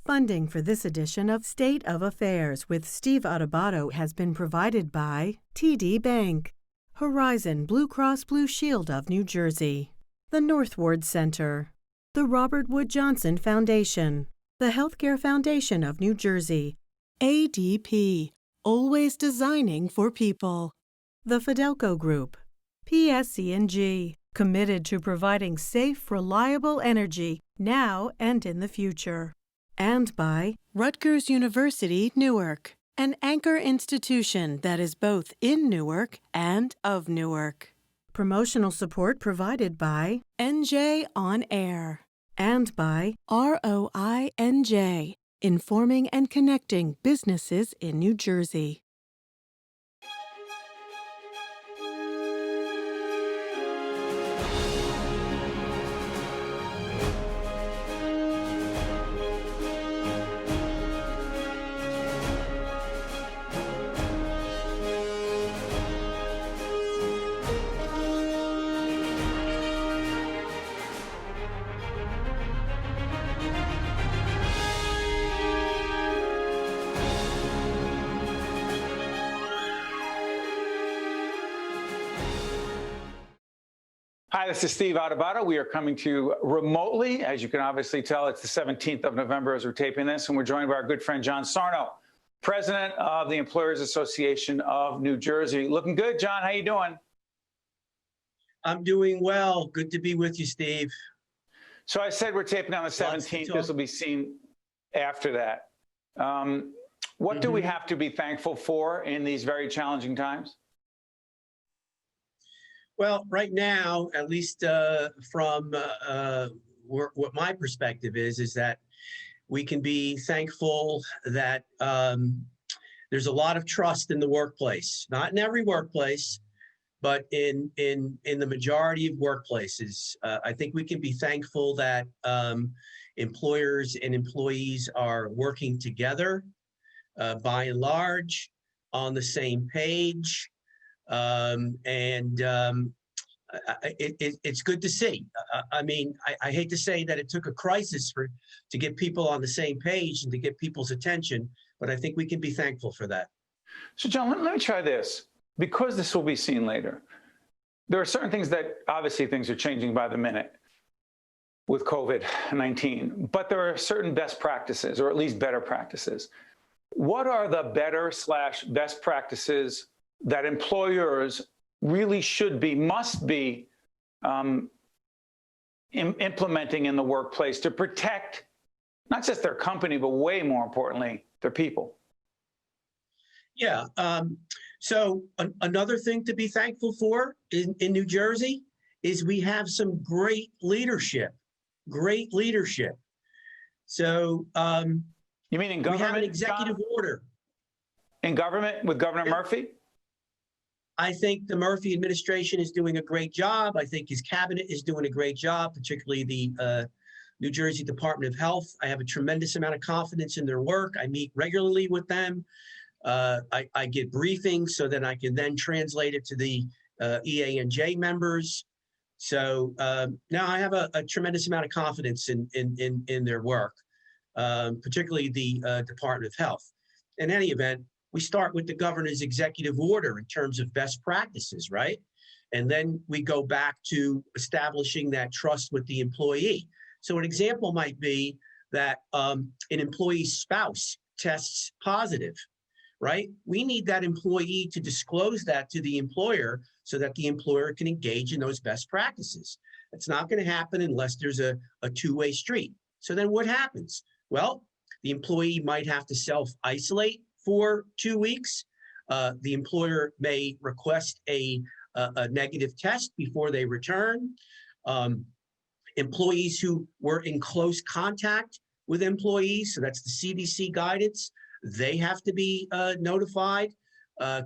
Funding for this edition of State of Affairs with Steve Adubato has been provided by TD Bank, Horizon Blue Cross Blue Shield of New Jersey, the Northward Center, the Robert Wood Johnson Foundation, the Healthcare Foundation of New Jersey, ADP, always designing for people, the Fidelco Group, PSC&G, committed to providing safe, reliable energy now and in the future. And by Rutgers University, Newark, an anchor institution that is both in Newark and of Newark. Promotional support provided by NJ On Air and by ROINJ, informing and connecting businesses in New Jersey. Hi, this is Steve Adubato. We are coming to you remotely. As you can obviously tell, it's the 17th of November as we're taping this, and we're joined by our good friend John Sarno, president of the Employers Association of New Jersey. Looking good, John. How you doing? I'm doing well. Good to be with you, Steve. So I said we're taping on the 17th. This will be seen after that. What do we have to be thankful for in these very challenging times? Well, right now, at least from what my perspective is that we can be thankful that there's a lot of trust in the workplace. Not in every workplace, but in the majority of workplaces. I think we can be thankful that employers and employees are working together, by and large, on the same page. It's good to see. I mean, I hate to say that it took a crisis to get people on the same page and to get people's attention, but I think we can be thankful for that. So, John, let me try this. Because this will be seen later, there are certain things that obviously things are changing by the minute with COVID-19, but there are certain best practices, or at least better practices. What are the better/best practices that employers really must be implementing in the workplace to protect not just their company, but way more importantly, their people? Yeah. So another thing to be thankful for in New Jersey is we have some great leadership. So you mean in government? We have an executive order. In government with Governor Murphy? I think the Murphy administration is doing a great job. I think his cabinet is doing a great job, particularly the New Jersey Department of Health. I have a tremendous amount of confidence in their work. I meet regularly with them. I get briefings so that I can then translate it to the EA&J members. So now I have a tremendous amount of confidence in their work, particularly the Department of Health. In any event, we start with the governor's executive order in terms of best practices, right? And then we go back to establishing that trust with the employee. So an example might be that an employee's spouse tests positive, right? We need that employee to disclose that to the employer so that the employer can engage in those best practices. It's not going to happen unless there's a two-way street. So then what happens? Well, the employee might have to self-isolate for 2 weeks. The employer may request a negative test before they return. Employees who were in close contact with employees, so that's the CDC guidance, they have to be notified,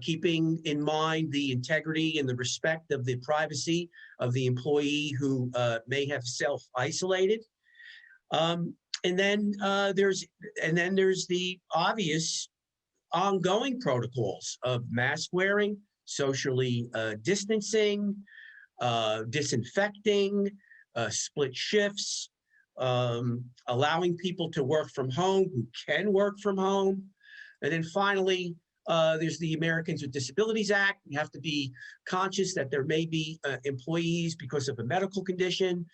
keeping in mind the integrity and the respect of the privacy of the employee who may have self-isolated. And then there's the obvious ongoing protocols of mask wearing, socially distancing, disinfecting, split shifts, allowing people to work from home who can work from home. And then finally, there's the Americans with Disabilities Act. You have to be conscious that there may be employees because of a medical condition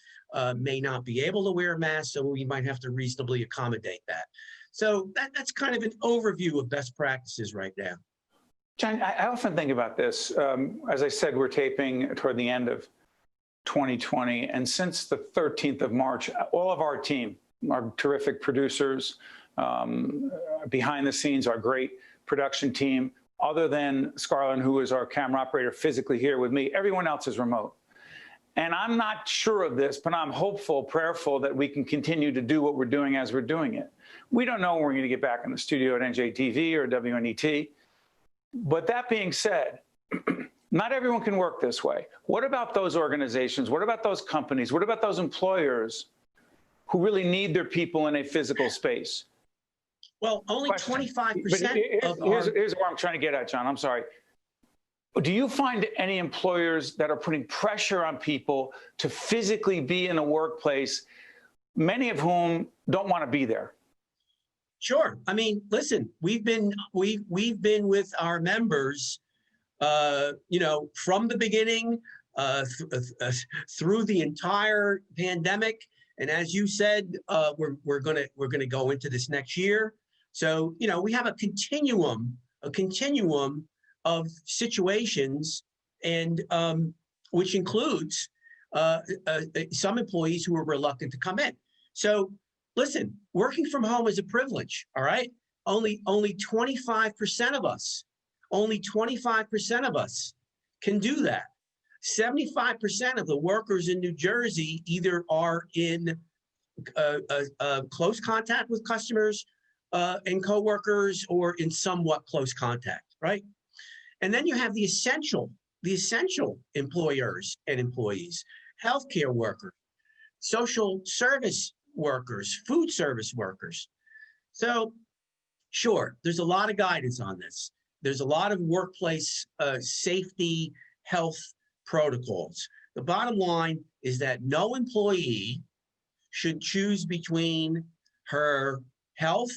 may not be able to wear a mask, so we might have to reasonably accommodate that. So that's kind of an overview of best practices right now. John, I often think about this. As I said, we're taping toward the end of 2020, and since the 13th of March, all of our team, our terrific producers, behind the scenes, our great production team, other than Scarlett, who is our camera operator physically here with me, everyone else is remote. And I'm not sure of this, but I'm hopeful, prayerful that we can continue to do what we're doing as we're doing it. We don't know when we're going to get back in the studio at NJTV or WNET. But that being said, not everyone can work this way. What about those organizations? What about those companies? What about those employers who really need their people in a physical space? Well, only 25% of here's where I'm trying to get at, John. I'm sorry. Do you find any employers that are putting pressure on people to physically be in a workplace, many of whom don't want to be there? Sure. I mean, listen, we've been with our members, you know, from the beginning through the entire pandemic, and as you said, we're gonna go into this next year. So, you know, we have a continuum of situations, and which includes some employees who are reluctant to come in. So. Listen, working from home is a privilege, all right? Only 25% of us, only 25% of us can do that. 75% of the workers in New Jersey either are in close contact with customers and coworkers, or in somewhat close contact, right? And then you have the essential employers and employees, healthcare workers, social service workers, food service workers. So sure, there's a lot of guidance on this. There's a lot of workplace safety, health protocols. The bottom line is that no employee should choose between her health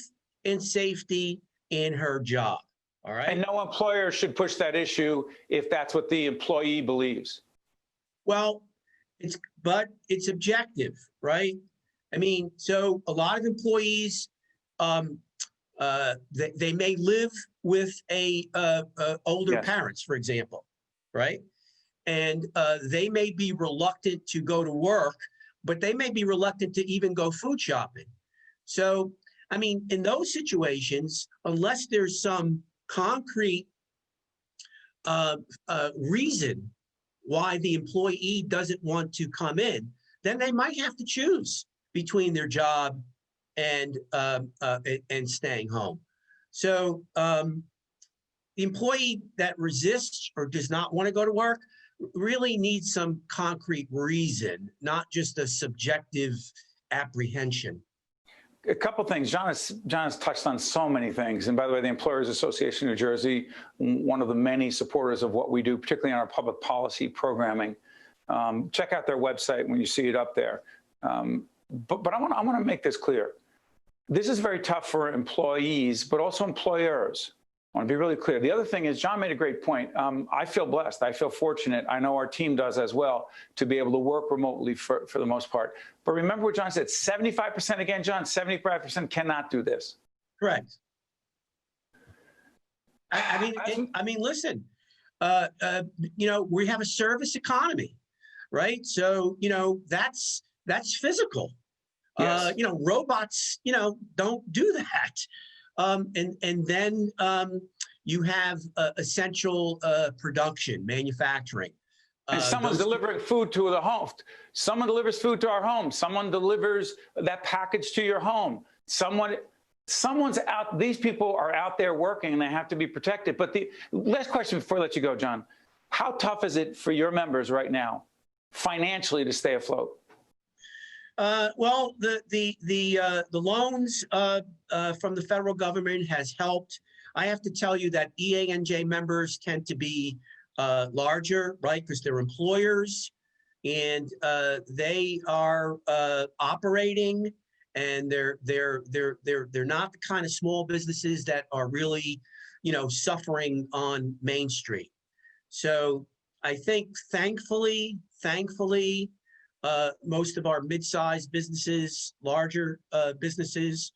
and safety and her job, all right? And no employer should push that issue if that's what the employee believes. Well, it's objective, right? I mean, so a lot of employees, they may live with older parents, for example, right? And they may be reluctant to go to work, but they may be reluctant to even go food shopping. So, I mean, in those situations, unless there's some concrete reason why the employee doesn't want to come in, then they might have to choose between their job and staying home. So the employee that resists or does not want to go to work really needs some concrete reason, not just a subjective apprehension. A couple things. John has touched on so many things. And by the way, the Employers Association of New Jersey, one of the many supporters of what we do, particularly in our public policy programming. Check out their website when you see it up there. But I want to make this clear. This is very tough for employees, but also employers. I want to be really clear. The other thing is, John made a great point. I feel blessed. I feel fortunate. I know our team does as well, to be able to work remotely for the most part. But remember what John said, 75% again, John, 75% cannot do this. Correct. I mean, listen, you know, we have a service economy, right? So, you know, that's physical. Yes. You know, robots, you know, don't do that. And then you have essential production, manufacturing. And someone's delivering food to the home. Someone delivers food to our home. Someone delivers that package to your home. Someone's out. These people are out there working, and they have to be protected. But the last question before I let you go, John, how tough is it for your members right now, financially, to stay afloat? Well, the loans from the federal government has helped. I have to tell you that EANJ members tend to be larger, right? Because they're employers. and they are operating, and they're not the kind of small businesses that are really, suffering on Main Street. So I think thankfully, most of our mid-sized businesses, larger businesses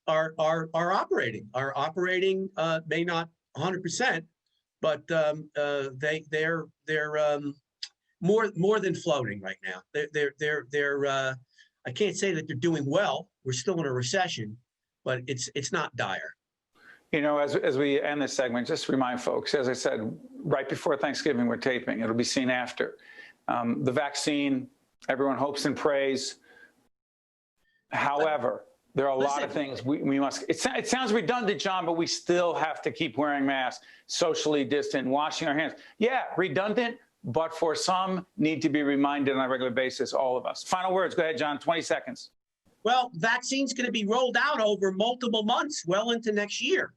are operating. May not 100%, but they're more than floating right now. They're I can't say that they're doing well. We're still in a recession, but it's not dire. As we end this segment, just remind folks, as I said, right before Thanksgiving, we're taping. It'll be seen after. The vaccine, everyone hopes and prays. However, there are a lot of things we must. It sounds redundant, John, but we still have to keep wearing masks, socially distant, washing our hands. Yeah, redundant, but for some, need to be reminded on a regular basis, all of us. Final words. Go ahead, John, 20 seconds. Well, vaccine's going to be rolled out over multiple months, well into next year.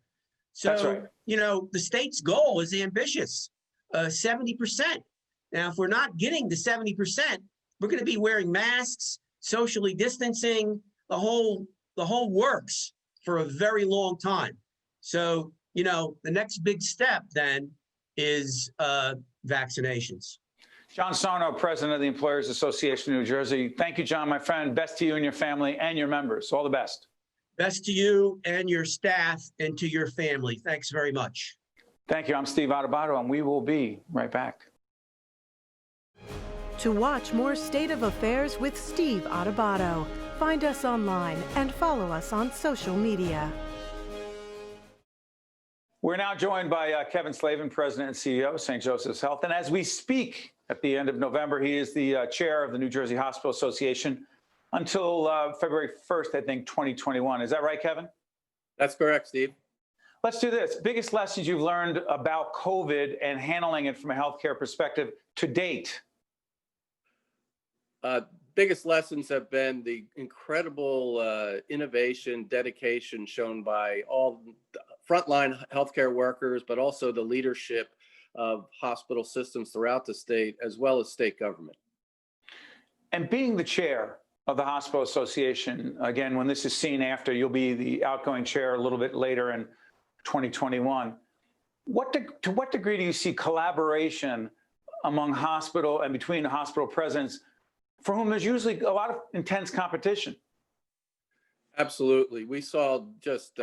So, that's right. The state's goal is ambitious, 70%. Now, if we're not getting to 70%, we're going to be wearing masks, socially distancing, the whole works for a very long time. So, the next big step then is vaccinations. John Sarno, president of the Employers Association of New Jersey. Thank you, John, my friend. Best to you and your family and your members. All the best. Best to you and your staff and to your family. Thanks very much. Thank you. I'm Steve Adubato, and we will be right back. To watch more State of Affairs with Steve Adubato, find us online and follow us on social media. We're now joined by Kevin Slavin, President and CEO of St. Joseph's Health. And as we speak at the end of November, he is the chair of the New Jersey Hospital Association until February 1st, I think, 2021. Is that right, Kevin? That's correct, Steve. Let's do this. Biggest lessons you've learned about COVID and handling it from a healthcare perspective to date? Biggest lessons have been the incredible innovation, dedication shown by all frontline healthcare workers, but also the leadership of hospital systems throughout the state, as well as state government. And being the chair of the Hospital Association, again, when this is seen after, you'll be the outgoing chair a little bit later in 2021. To what degree do you see collaboration among hospital and between hospital presidents, for whom there's usually a lot of intense competition? Absolutely. We saw just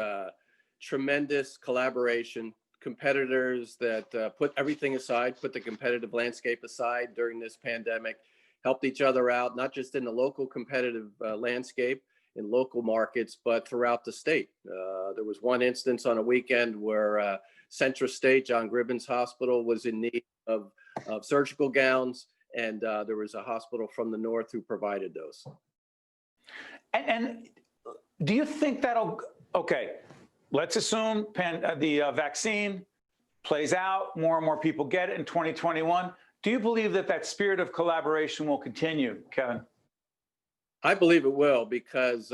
tremendous collaboration, competitors that put everything aside, put the competitive landscape aside during this pandemic, helped each other out, not just in the local competitive landscape, in local markets, but throughout the state. There was one instance on a weekend where Central State, John Gribbins Hospital, was in need of surgical gowns, and there was a hospital from the north who provided those. And do you think that'll, okay, let's assume the vaccine plays out, more and more people get it in 2021. Do you believe that spirit of collaboration will continue, Kevin? I believe it will, because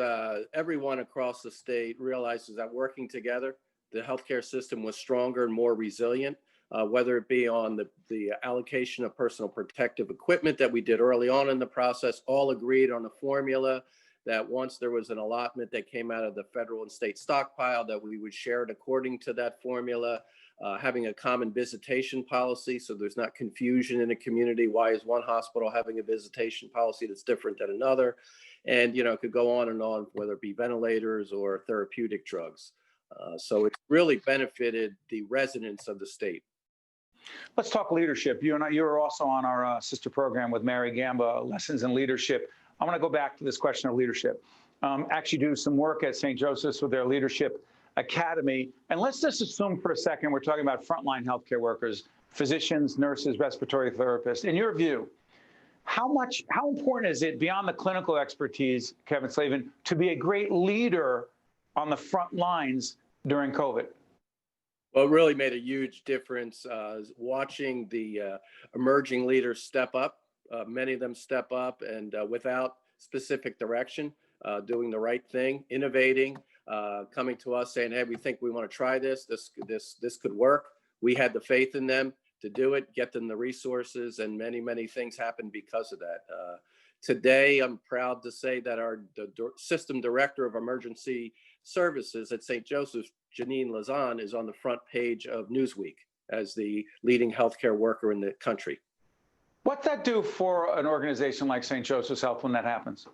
everyone across the state realizes that working together, the healthcare system was stronger and more resilient, whether it be on the allocation of personal protective equipment that we did early on in the process, all agreed on a formula that once there was an allotment that came out of the federal and state stockpile, that we would share it according to that formula, having a common visitation policy so there's not confusion in a community. Why is one hospital having a visitation policy that's different than another? And, it could go on and on, whether it be ventilators or therapeutic drugs. So it's really benefited the residents of the state. Let's talk leadership. You were also on our sister program with Mary Gamba, Lessons in Leadership. I want to go back to this question of leadership. Actually do some work at St. Joseph's with their Leadership Academy. And let's just assume for a second we're talking about frontline healthcare workers, physicians, nurses, respiratory therapists. In your view, how important is it, beyond the clinical expertise, Kevin Slavin, to be a great leader on the front lines during COVID? Well, it really made a huge difference watching the emerging leaders step up. Many of them step up and without specific direction, doing the right thing, innovating, coming to us saying, hey, we think we want to try this. This could work. We had the faith in them to do it, get them the resources, and many, many things happen because of that. Today, I'm proud to say that the System Director of Emergency Services at St. Joseph's, Janine Lazan, is on the front page of Newsweek as the leading healthcare worker in the country. What's that do for an organization like St. Joseph's Health when that happens?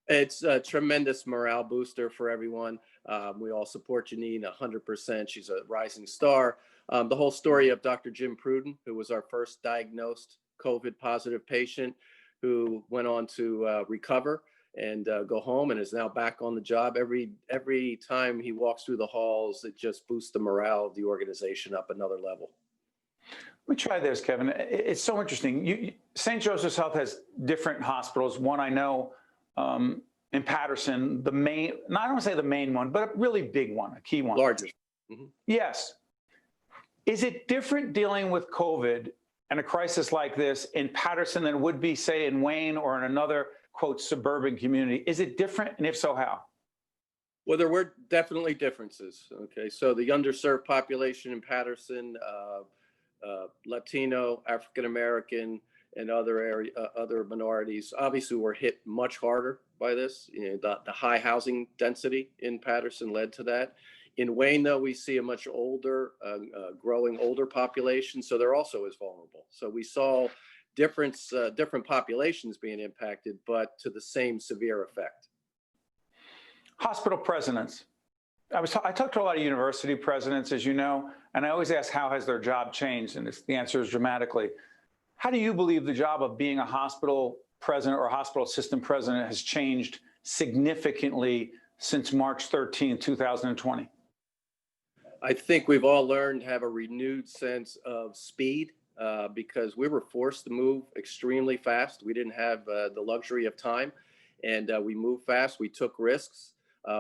It's a tremendous morale booster for everyone. We all support Janine 100%. She's a rising star. The whole story of Dr. Jim Pruden, who was our first diagnosed COVID positive patient, who went on to recover and go home and is now back on the job. Every time he walks through the halls, it just boosts the morale of the organization up another level. Let me try this, Kevin. It's so interesting. St. Joseph's Health has different hospitals. One I know in Patterson, the main, I don't want to say the main one, but a really big one, a key one. Largest. Mm-hmm. Yes. Is it different dealing with COVID and a crisis like this in Patterson than would be, say, in Wayne or in another, quote, suburban community? Is it different? And if so, how? Well, there were definitely differences. Okay, so the underserved population in Patterson, Latino, African American, and other minorities obviously were hit much harder by this. You know, the high housing density in Patterson led to that. In Wayne, though, we see a much older, growing older population, so they're also as vulnerable. So we saw different populations being impacted, but to the same severe effect. Hospital presidents. I talked to a lot of university presidents, as you know, and I always ask, how has their job changed? And the answer is dramatically. How do you believe the job of being a hospital president or a hospital system president has changed significantly since March 13, 2020? I think we've all learned to have a renewed sense of speed because we were forced to move extremely fast. We didn't have the luxury of time, and we moved fast. We took risks.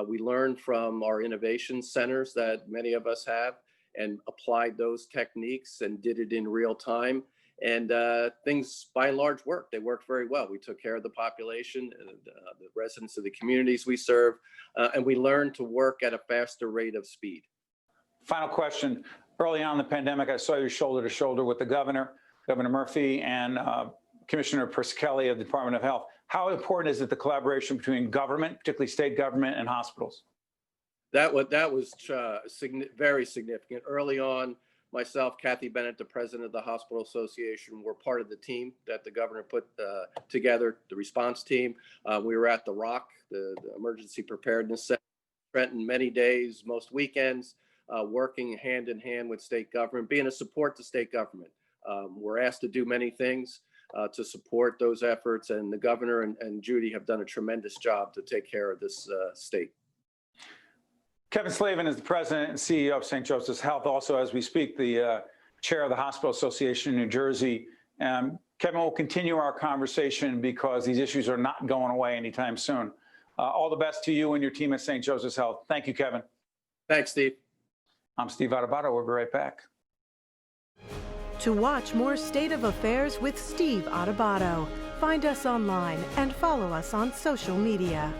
We learned from our innovation centers that many of us have and applied those techniques and did it in real time. And things, by and large, worked. They worked very well. We took care of the population, the residents of the communities we serve, and we learned to work at a faster rate of speed. Final question. Early on in the pandemic, I saw you shoulder to shoulder with the governor, Governor Murphy, and Commissioner Persicelli of the Department of Health. How important is it, the collaboration between government, particularly state government, and hospitals? That was very significant. Early on, myself, Kathy Bennett, the president of the Hospital Association, were part of the team that the governor put together, the response team. We were at the ROC, the Emergency Preparedness Center, Trenton, many days, most weekends, working hand in hand with state government, being a support to state government. We're asked to do many things to support those efforts, and the governor and Judy have done a tremendous job to take care of this state. Kevin Slavin is the president and CEO of St. Joseph's Health, also, as we speak, the chair of the Hospital Association in New Jersey. Kevin, will continue our conversation because these issues are not going away anytime soon. All the best to you and your team at St. Joseph's Health. Thank you, Kevin. Thanks, Steve. I'm Steve Adubato. We'll be right back. To watch more State of Affairs with Steve Adubato, find us online and follow us on social media.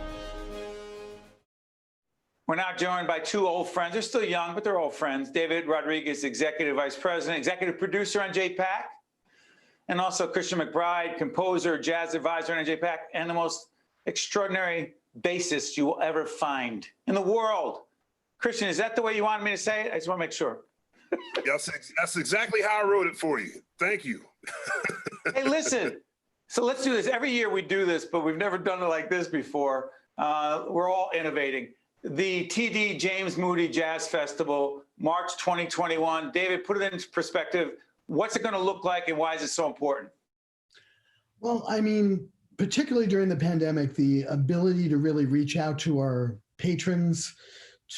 We're now joined by two old friends. They're still young, but they're old friends. David Rodriguez, Executive Vice President, Executive Producer on NJPAC, and also Christian McBride, Composer, Jazz Advisor on NJPAC, and the most extraordinary bassist you will ever find in the world. Christian, is that the way you wanted me to say it? I just want to make sure. Yes, that's exactly how I wrote it for you. Thank you. Hey, listen. So let's do this. Every year we do this, but we've never done it like this before. We're all innovating. The TD James Moody Jazz Festival, March 2021. David, put it into perspective. What's it going to look like and why is it so important? Well, I mean, particularly during the pandemic, the ability to really reach out to our patrons,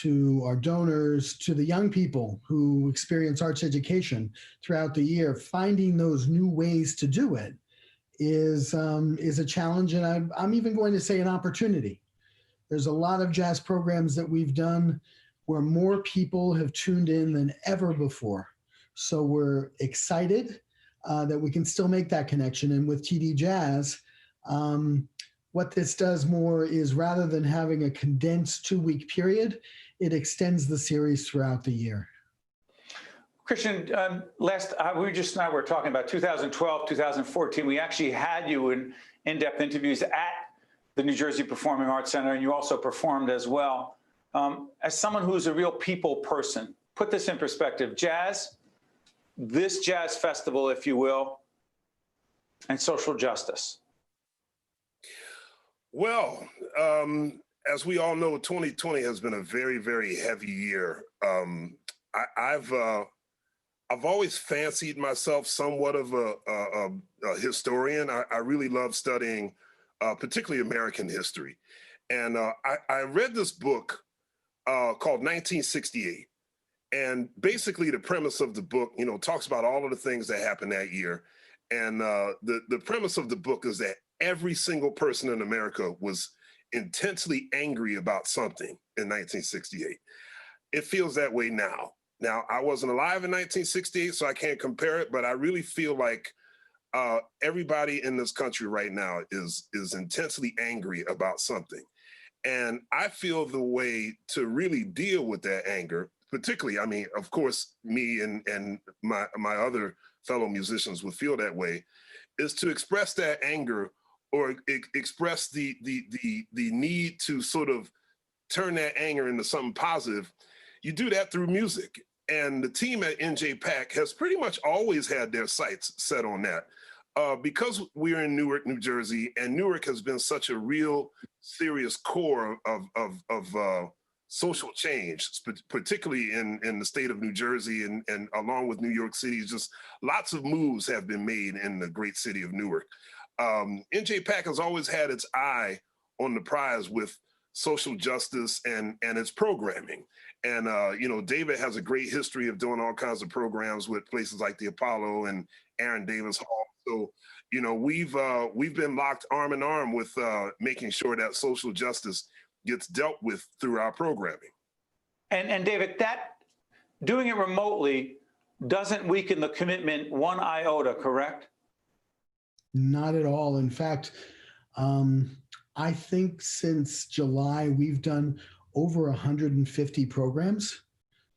to our donors, to the young people who experience arts education throughout the year, finding those new ways to do it is a challenge, and I'm even going to say an opportunity. There's a lot of jazz programs that we've done where more people have tuned in than ever before. So we're excited that we can still make that connection. And with TD Jazz, what this does more is rather than having a condensed 2-week period, it extends the series throughout the year. Christian, we just now were talking about 2012, 2014. We actually had you in in-depth interviews at the New Jersey Performing Arts Center, and you also performed as well. As someone who's a real people person, put this in perspective. Jazz, this jazz festival, if you will, and social justice. Well, as we all know, 2020 has been a very, very heavy year. I've always fancied myself somewhat of a historian. I really love studying, particularly American history. And I read this book called 1968. And basically the premise of the book, talks about all of the things that happened that year. And the premise of the book is that every single person in America was intensely angry about something in 1968. It feels that way now. Now, I wasn't alive in 1968, so I can't compare it, but I really feel like everybody in this country right now is intensely angry about something. And I feel the way to really deal with that anger, particularly, I mean, of course, me and my other fellow musicians would feel that way, is to express that anger or express the need to sort of turn that anger into something positive. You do that through music. And the team at NJPAC has pretty much always had their sights set on that. Because we're in Newark, New Jersey, and Newark has been such a real serious core of social change, particularly in the state of New Jersey and along with New York City, just lots of moves have been made in the great city of Newark. NJPAC has always had its eye on the prize with social justice and its programming. And, David has a great history of doing all kinds of programs with places like the Apollo and Aaron Davis Hall. So, we've been locked arm in arm with making sure that social justice gets dealt with through our programming. And David, that doing it remotely doesn't weaken the commitment one iota, correct? Not at all. In fact, I think since July, we've done over 150 programs.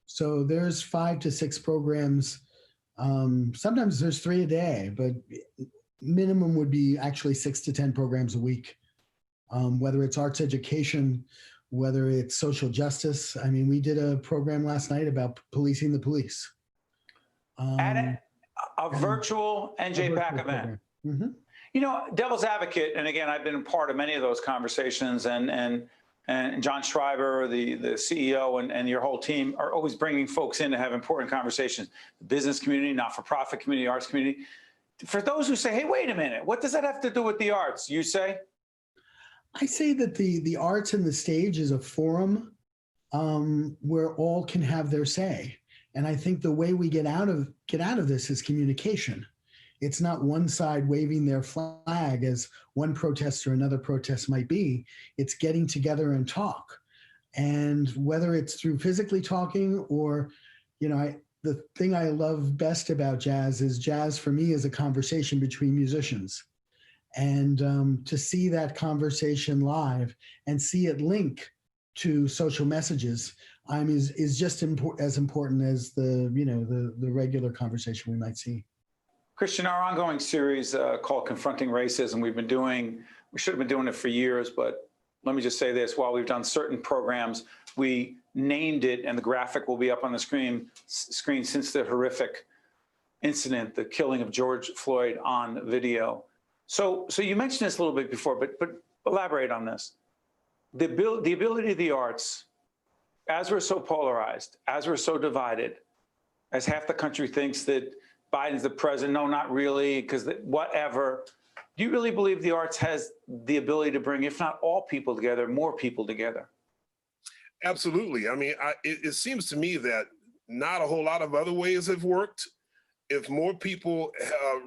So there's 5 to 6 programs. Sometimes there's 3 a day, but minimum would be actually 6 to 10 programs a week. Whether it's arts education, whether it's social justice. I mean, we did a program last night about policing the police. At a virtual NJPAC event. Mm-hmm. Devil's advocate, and again, I've been a part of many of those conversations, and John Schreiber, the CEO, and your whole team are always bringing folks in to have important conversations. The business community, not-for-profit community, arts community. For those who say, hey, wait a minute, what does that have to do with the arts? You say? I say that the arts and the stage is a forum where all can have their say. And I think the way we get out of this is communication. It's not one side waving their flag as one protest or another protest might be. It's getting together and talk. And whether it's through physically talking or, the thing I love best about jazz is jazz for me is a conversation between musicians. And to see that conversation live and see it link to social messages is just as important as the regular conversation we might see. Christian, our ongoing series called Confronting Racism, we should have been doing it for years, but let me just say this, while we've done certain programs, we named it, and the graphic will be up on the screen since the horrific incident, the killing of George Floyd on video. So you mentioned this a little bit before, but elaborate on this. The ability of the arts, as we're so polarized, as we're so divided, as half the country thinks that Biden's the president, no, not really, because whatever. Do you really believe the arts has the ability to bring, if not all people together, more people together? Absolutely. I mean, it seems to me that not a whole lot of other ways have worked. If more people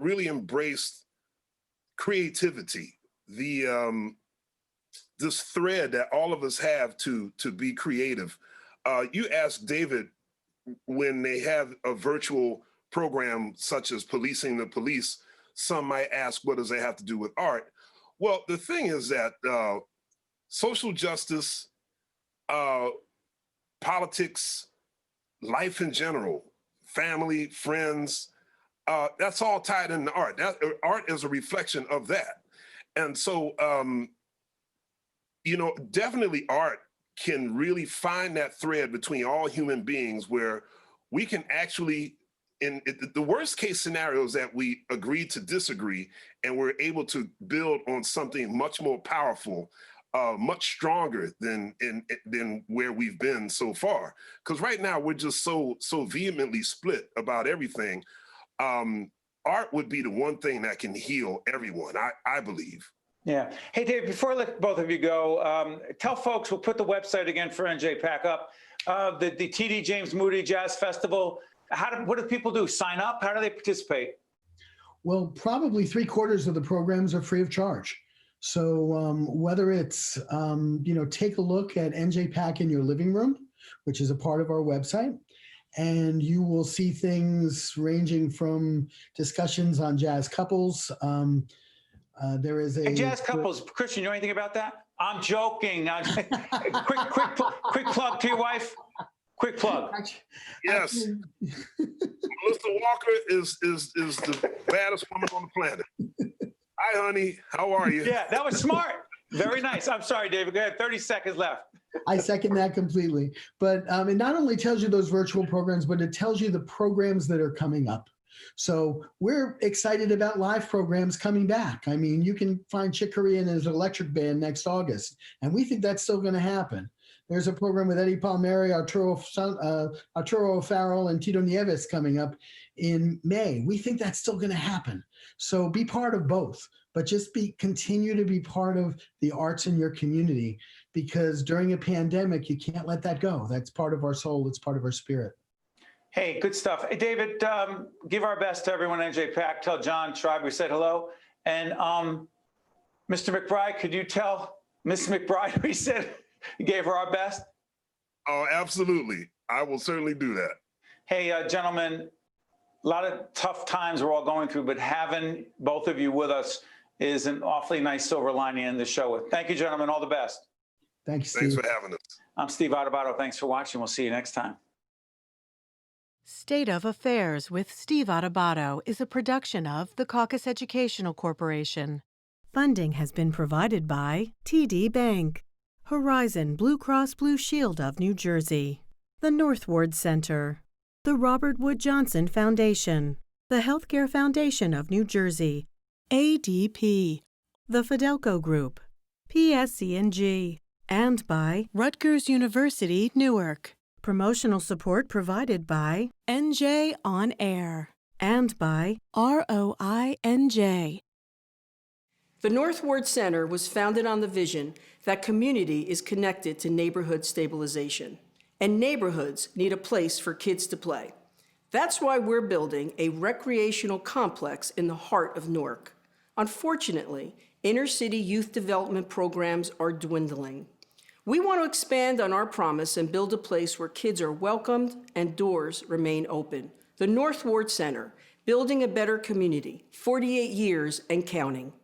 really embraced creativity, this thread that all of us have to be creative. You asked David, when they have a virtual program such as Policing the Police, some might ask, what does that have to do with art? Well, the thing is that social justice, politics, life in general, family, friends. That's all tied into art. Art is a reflection of that. And so, definitely art can really find that thread between all human beings where we can actually, the worst case scenario is that we agree to disagree and we're able to build on something much more powerful, much stronger than where we've been so far. Because right now we're just so vehemently split about everything. Art would be the one thing that can heal everyone, I believe. Yeah. Hey, Dave, before I let both of you go, tell folks, we'll put the website again for NJPAC up, the TD James Moody Jazz Festival. What do people do? Sign up? How do they participate? Well, probably 3/4 of the programs are free of charge. So whether it's, take a look at NJPAC in your living room, which is a part of our website, and you will see things ranging from discussions on jazz couples. There is a jazz couples. Christian, you know anything about that? I'm joking. Quick plug to your wife. Quick plug. Yes. Melissa Walker is the baddest woman on the planet. Hi, honey. How are you? Yeah, that was smart. Very nice. I'm sorry, David. Go ahead. 30 seconds left. I second that completely. But it not only tells you those virtual programs, but it tells you the programs that are coming up. So we're excited about live programs coming back. I mean, you can find Chick Corea and his electric band next August, and we think that's still going to happen. There's a program with Eddie Palmieri, Arturo O'Farrell, and Tito Nieves coming up in May. We think that's still going to happen. So be part of both, but just continue to be part of the arts in your community, because during a pandemic, you can't let that go. That's part of our soul. It's part of our spirit. Hey, good stuff. Hey, David, give our best to everyone at NJPAC. Tell John Tribe we said hello. And Mr. McBride, could you tell Ms. McBride we said you gave her our best? Oh, absolutely. I will certainly do that. Hey, gentlemen, a lot of tough times we're all going through, but having both of you with us is an awfully nice silver lining in the show with. Thank you, gentlemen. All the best. Thanks, Steve. Thanks for having us. I'm Steve Adubato. Thanks for watching. We'll see you next time. State of Affairs with Steve Adubato is a production of the Caucus Educational Corporation. Funding has been provided by TD Bank, Horizon Blue Cross Blue Shield of New Jersey, the Northward Center, the Robert Wood Johnson Foundation, the Healthcare Foundation of New Jersey, ADP, the Fidelco Group, PSC&G, and by Rutgers University, Newark. Promotional support provided by NJ On Air and by ROINJ. The Northward Center was founded on the vision that community is connected to neighborhood stabilization, and neighborhoods need a place for kids to play. That's why we're building a recreational complex in the heart of Newark. Unfortunately, inner-city youth development programs are dwindling. We want to expand on our promise and build a place where kids are welcomed and doors remain open. The Northward Center, building a better community, 48 years and counting.